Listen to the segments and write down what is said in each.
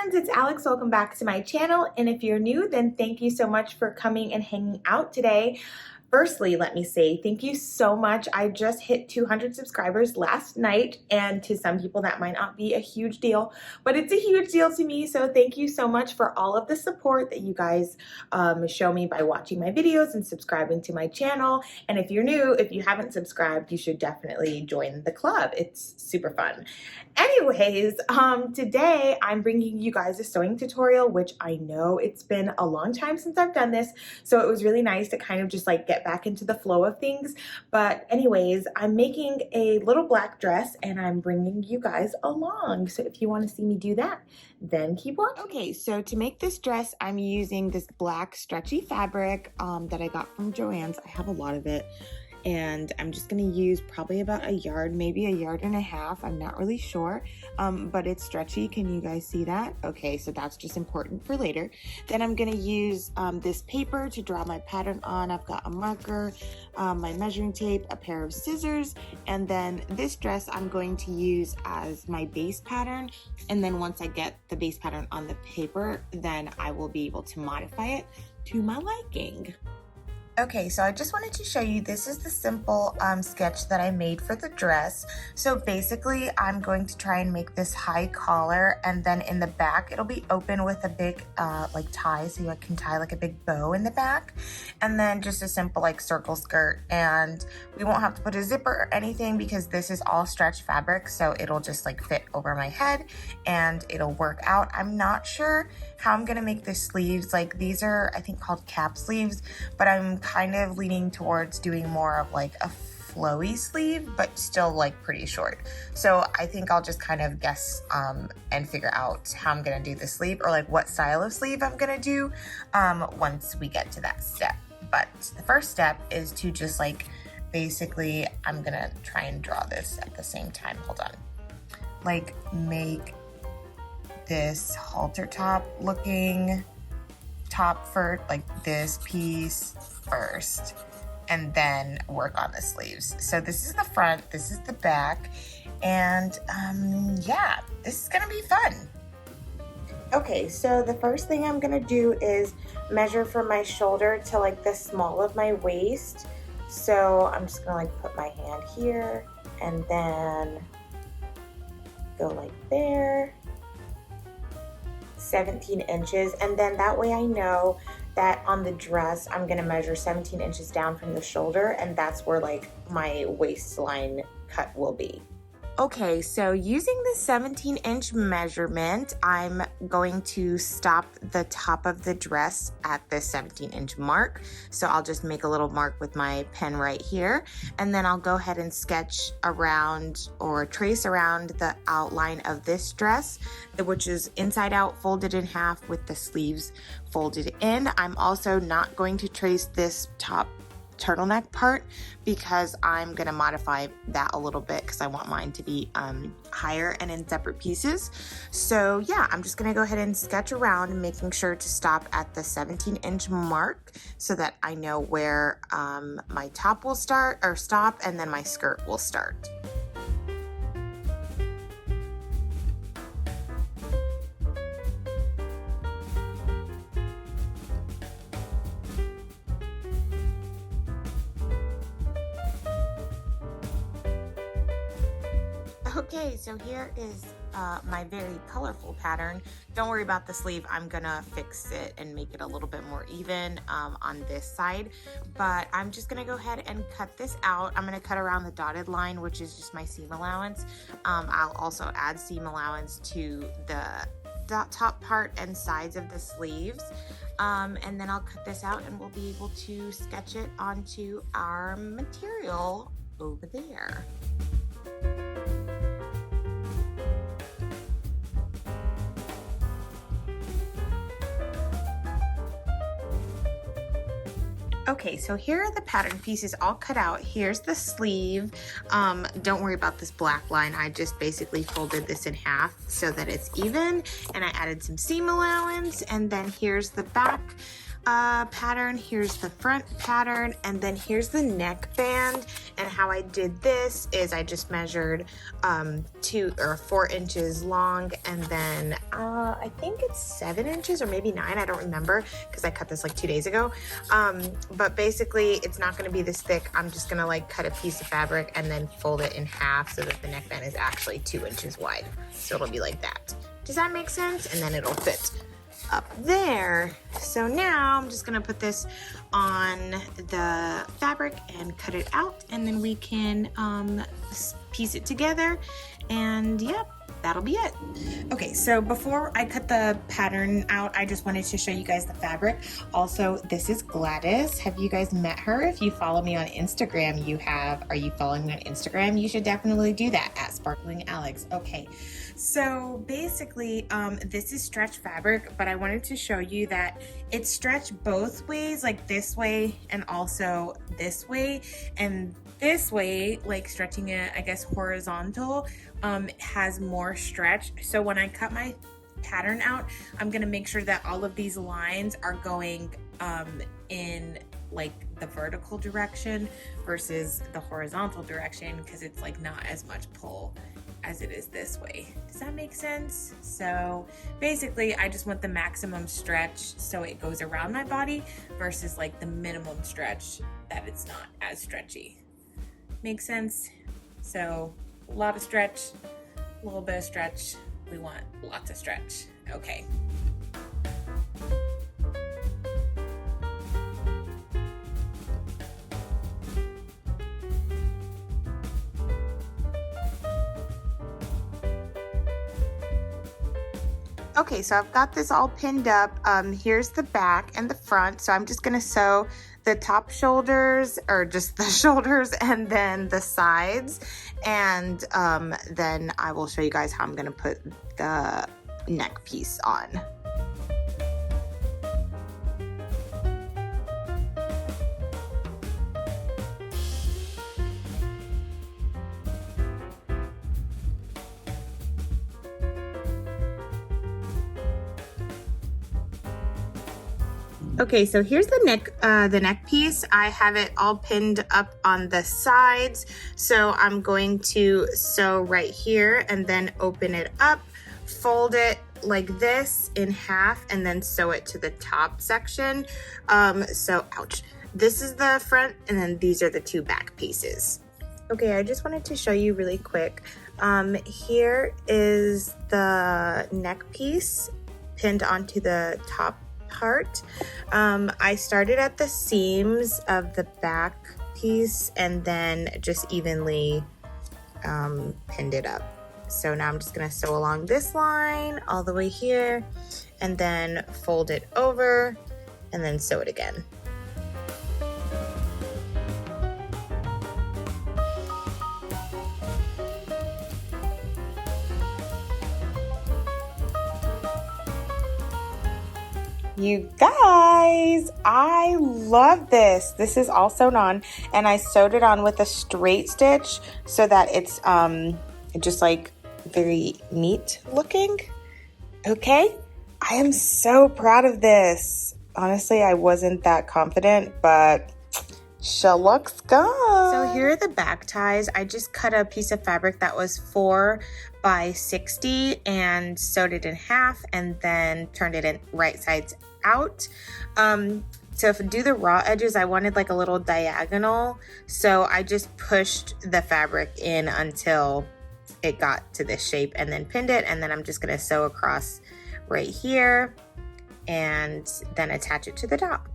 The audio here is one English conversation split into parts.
friends, it's Alex. Welcome back to my channel. And if you're new, then thank you so much for coming and hanging out today. Firstly, let me say thank you so much. I just hit 200 subscribers last night, and to some people that might not be a huge deal, but it's a huge deal to me. So thank you so much for all of the support that you guys show me by watching my videos and subscribing to my channel. And if you're new, if you haven't subscribed, you should definitely join the club. It's super fun. Anyways, today I'm bringing you guys a sewing tutorial, which I know it's been a long time since I've done this, so it was really nice to kind of just like get back into the flow of things. But anyways, I'm making a little black dress and I'm bringing you guys along. So if you want to see me do that, then keep watching. Okay, so to make this dress, I'm using this black stretchy fabric that I got from Joann's. I have a lot of it. And I'm just going to use probably about a yard, maybe a yard and a half. I'm not really sure, but it's stretchy. Can you guys see that? Okay, so that's just important for later. Then I'm going to use this paper to draw my pattern on. I've got a marker, my measuring tape, a pair of scissors, and then this dress I'm going to use as my base pattern. And then once I get the base pattern on the paper, then I will be able to modify it to my liking. Okay, so I just wanted to show you, this is the simple sketch that I made for the dress. So basically, I'm going to try and make this high collar, and then in the back, it'll be open with a big like tie, so I can tie like a big bow in the back, and then just a simple like circle skirt. And we won't have to put a zipper or anything because this is all stretch fabric, so it'll just like fit over my head and it'll work out. I'm not sure how I'm gonna make the sleeves. Like these are, I think, called cap sleeves, but I'm kind of leaning towards doing more of like a flowy sleeve, but still like pretty short. So I think I'll just kind of guess and figure out how I'm gonna do the sleeve, or like what style of sleeve I'm gonna do once we get to that step. But the first step is to just like, basically, I'm gonna try and draw this at the same time. Hold on. Like make this halter top looking top for like this piece first, and then work on the sleeves. So this is the front, this is the back, and yeah, this is gonna be fun. Okay, so the first thing I'm gonna do is measure from my shoulder to like the small of my waist. So I'm just gonna like put my hand here and then go like there, 17 inches, and then that way I know that on the dress I'm gonna measure 17 inches down from the shoulder, and that's where like my waistline cut will be. Okay, so using the 17-inch measurement, I'm going to stop the top of the dress at the 17-inch mark. So I'll just make a little mark with my pen right here, and then I'll go ahead and sketch around or trace around the outline of this dress, which is inside out, folded in half with the sleeves folded in. I'm also not going to trace this top turtleneck part because I'm gonna modify that a little bit because I want mine to be higher and in separate pieces. So yeah, I'm just gonna go ahead and sketch around, making sure to stop at the 17-inch mark so that I know where my top will start or stop, and then my skirt will start. Okay, so here is my very colorful pattern. Don't worry about the sleeve. I'm gonna fix it and make it a little bit more even on this side, but I'm just gonna go ahead and cut this out. I'm gonna cut around the dotted line, which is just my seam allowance. I'll also add seam allowance to the top part and sides of the sleeves, and then I'll cut this out and we'll be able to sketch it onto our material over there. Okay, so here are the pattern pieces all cut out. Here's the sleeve. Don't worry about this black line. I just basically folded this in half so that it's even, and I added some seam allowance. And then here's the back. pattern, here's the front pattern, and then here's the neckband. And how I did this is I just measured 2 or 4 inches long, and then I think it's 7 inches or maybe 9, I don't remember because I cut this like 2 days ago. But basically it's not going to be this thick. I'm just going to like cut a piece of fabric and then fold it in half so that the neckband is actually 2 inches wide, so it'll be like that. Does that make sense? And then it'll fit up there. So now I'm just gonna put this on the fabric and cut it out, and then we can piece it together, and yep, that'll be it. Okay, so before I cut the pattern out, I just wanted to show you guys the fabric. Also, this is Gladys. Have you guys met her? If you follow me on Instagram, you have. Are you following me on Instagram? You should definitely do that at Sparkling Alex. Okay, so basically this is stretch fabric, but I wanted to show you that it's stretched both ways, like this way and also this way. And this way, like stretching it, I guess horizontal, has more stretch. So when I cut my pattern out, I'm gonna make sure that all of these lines are going in like the vertical direction versus the horizontal direction, because it's like not as much pull as it is this way. Does that make sense? So basically I just want the maximum stretch so it goes around my body versus like the minimum stretch that it's not as stretchy. Make sense? So a lot of stretch, a little bit of stretch. We want lots of stretch. Okay. Okay, so I've got this all pinned up. Here's the back and the front. So I'm just gonna sew the top shoulders, or just the shoulders, and then the sides. And then I will show you guys how I'm gonna put the neck piece on. Okay, so here's the neck piece. I have it all pinned up on the sides. So I'm going to sew right here and then open it up, fold it like this in half, and then sew it to the top section. Ouch. This is the front, and then these are the 2 back pieces. Okay, I just wanted to show you really quick. Here is the neck piece pinned onto the top part. I started at the seams of the back piece and then just evenly pinned it up. So now I'm just gonna sew along this line all the way here, and then fold it over and then sew it again. You guys, I love this. This is all sewn on, and I sewed it on with a straight stitch so that it's just like very neat looking. Okay, I am so proud of this. Honestly, I wasn't that confident, but she looks good. So here are the back ties. I just cut a piece of fabric that was 4 by 60 and sewed it in half, and then turned it in right sides out. To do the raw edges, I wanted like a little diagonal, so I just pushed the fabric in until it got to this shape and then pinned it, and then I'm just gonna sew across right here and then attach it to the top.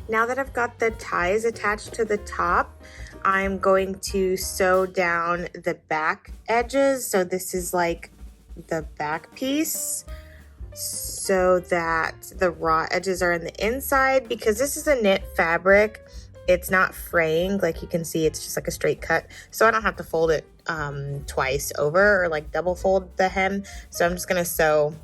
Now that I've got the ties attached to the top, I'm going to sew down the back edges. So this is like the back piece, so that the raw edges are in the inside. Because this is a knit fabric, it's not fraying. Like you can see, it's just like a straight cut. So I don't have to fold it twice over, or like double fold the hem. So I'm just gonna sew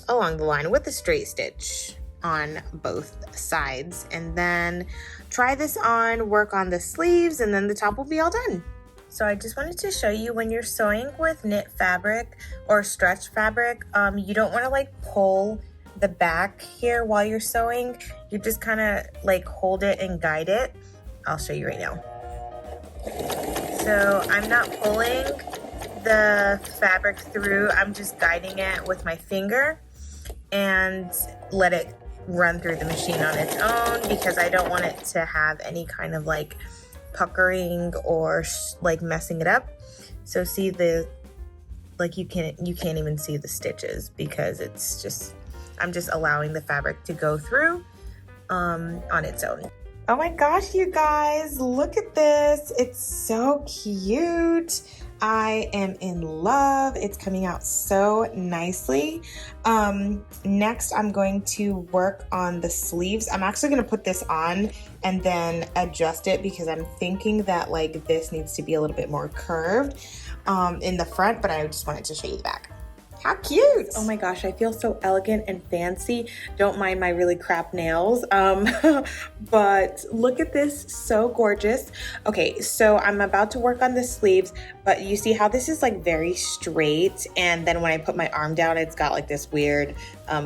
along the line with a straight stitch on both sides, and then try this on, work on the sleeves, and then the top will be all done. So I just wanted to show you, when you're sewing with knit fabric or stretch fabric, you don't want to like pull the back here while you're sewing, you just kind of like hold it and guide it. I'll show you right now. So I'm not pulling the fabric through, I'm just guiding it with my finger and let it run through the machine on its own, because I don't want it to have any kind of like puckering or like messing it up. So see the, like you can't even see the stitches because it's just, I'm just allowing the fabric to go through on its own. Oh my gosh, you guys, look at this. It's so cute. I am in love. It's coming out so nicely. Next, I'm going to work on the sleeves. I'm actually gonna put this on and then adjust it because I'm thinking that like this needs to be a little bit more curved in the front, but I just wanted to show you the back. How cute! Oh my gosh, I feel so elegant and fancy. Don't mind my really crap nails. But look at this, so gorgeous. Okay, so I'm about to work on the sleeves, but you see how this is like very straight, and then when I put my arm down, it's got like this weird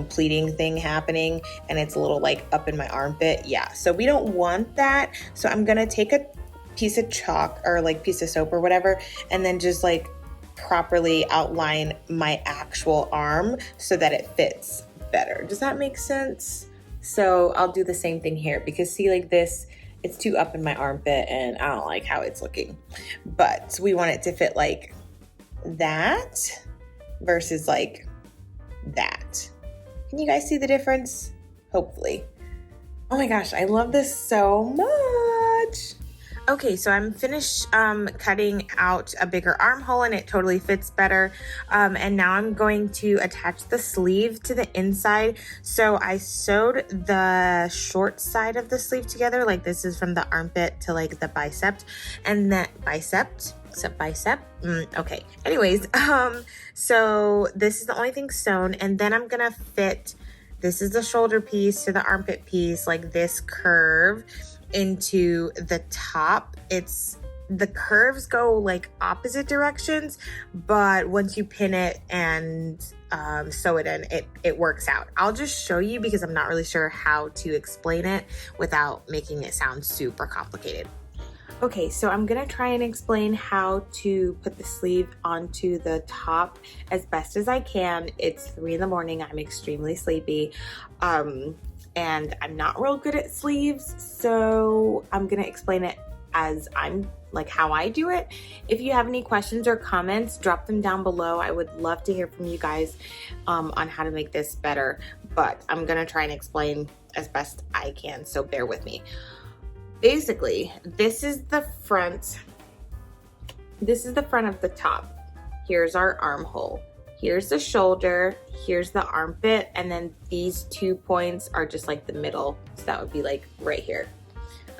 pleating thing happening, and it's a little like up in my armpit. Yeah, so we don't want that. So I'm gonna take a piece of chalk or like piece of soap or whatever, and then just like properly outline my actual arm so that it fits better. Does that make sense? So I'll do the same thing here, because see, like this, it's too up in my armpit and I don't like how it's looking, but we want it to fit like that versus like that. Can you guys see the difference? Hopefully. Oh my gosh, I love this so much. Okay, so I'm finished cutting out a bigger armhole and it totally fits better. And now I'm going to attach the sleeve to the inside. So I sewed the short side of the sleeve together, like this is from the armpit to like the bicep, and that bicep. Okay, anyways, so this is the only thing sewn, and then I'm gonna fit, this is the shoulder piece to the armpit piece, like this curve into the top. It's, the curves go like opposite directions, but once you pin it and sew it in, it works out. I'll just show you because I'm not really sure how to explain it without making it sound super complicated. Okay, so I'm gonna try and explain how to put the sleeve onto the top as best as I can. It's 3 in the morning, I'm extremely sleepy. And I'm not real good at sleeves, so I'm gonna explain it as I'm like how I do it. If you have any questions or comments, drop them down below. I would love to hear from you guys on how to make this better, but I'm gonna try and explain as best I can, so bear with me. Basically, this is the front of the top. Here's our armhole. Here's the shoulder, here's the armpit, and then these 2 points are just like the middle. So that would be like right here.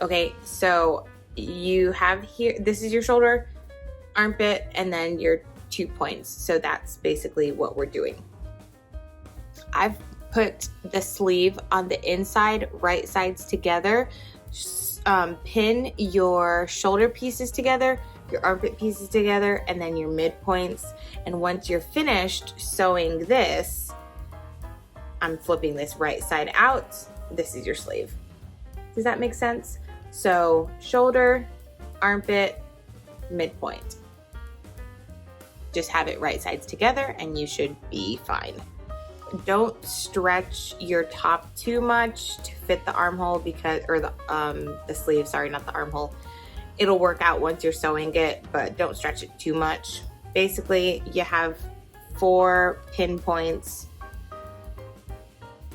Okay, so you have here, this is your shoulder, armpit, and then your 2 points. So that's basically what we're doing. I've put the sleeve on the inside, right sides together. Pin your shoulder pieces together, your armpit pieces together, and then your midpoints. And once you're finished sewing this, I'm flipping this right side out. This is your sleeve. Does that make sense? So shoulder, armpit, midpoint. Just have it right sides together and you should be fine. Don't stretch your top too much to fit the armhole because, or the sleeve, sorry, not the armhole. It'll work out once you're sewing it, but don't stretch it too much. Basically, you have 4 pin points: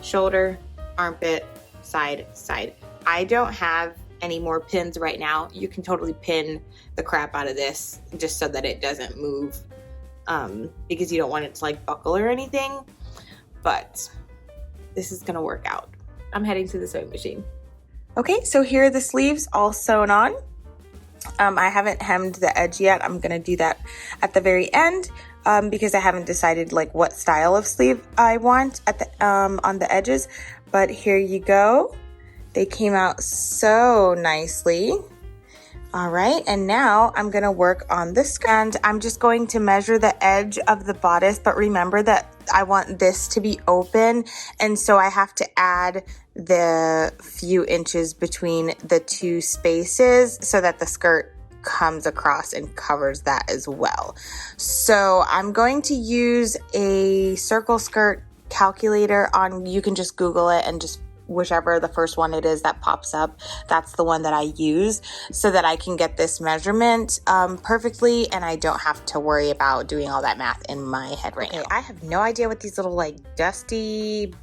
shoulder, armpit, side, side. I don't have any more pins right now. You can totally pin the crap out of this just so that it doesn't move, because you don't want it to like buckle or anything, but this is gonna work out. I'm heading to the sewing machine. Okay, so here are the sleeves all sewn on. I haven't hemmed the edge yet. I'm gonna do that at the very end because I haven't decided like what style of sleeve I want at the on the edges. But here you go. They came out so nicely. All right, and now I'm gonna work on this skirt. And I'm just going to measure the edge of the bodice, but remember that I want this to be open, and so I have to add the few inches between the two spaces so that the skirt comes across and covers that as well. So I'm going to use a circle skirt calculator on, you can just Google it and just whichever the first one it is that pops up, that's the one that I use so that I can get this measurement perfectly and I don't have to worry about doing all that math in my head right now. I have no idea what these little like dusty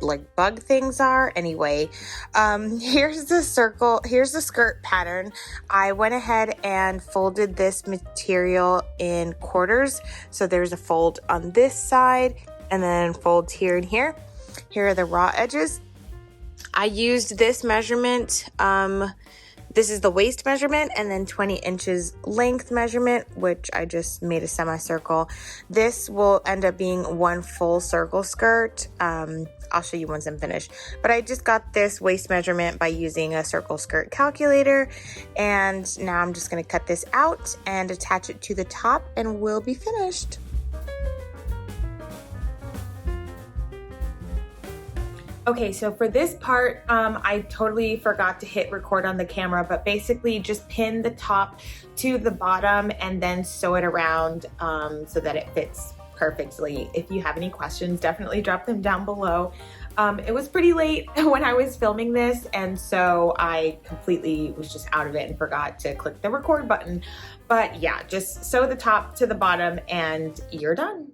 like bug things are. Anyway, here's the skirt pattern. I went ahead and folded this material in quarters. So there's a fold on this side and then folds here and here. Here are the raw edges. I used this measurement, this is the waist measurement, and then 20 inches length measurement, which I just made a semicircle. This will end up being one full circle skirt. I'll show you once I'm finished. But I just got this waist measurement by using a circle skirt calculator. And now I'm just gonna cut this out and attach it to the top and we'll be finished. Okay, so for this part, I totally forgot to hit record on the camera, but basically just pin the top to the bottom and then sew it around so that it fits perfectly. If you have any questions, definitely drop them down below. It was pretty late when I was filming this, and so I completely was just out of it and forgot to click the record button. But yeah, just sew the top to the bottom and you're done.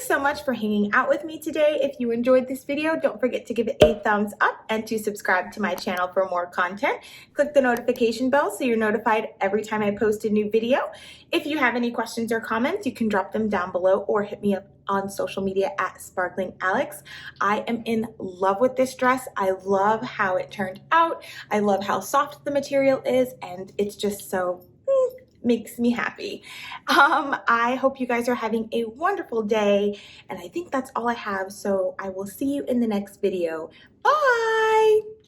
So much for hanging out with me today. If you enjoyed this video, don't forget to give it a thumbs up and to subscribe to my channel for more content. Click the notification bell so you're notified every time I post a new video. If you have any questions or comments, you can drop them down below or hit me up on social media at Sparkling Alex. I am in love with this dress. I love how it turned out. I love how soft the material is, and it's just so makes me happy. I hope you guys are having a wonderful day, and I think that's all I have, so I will see you in the next video. Bye!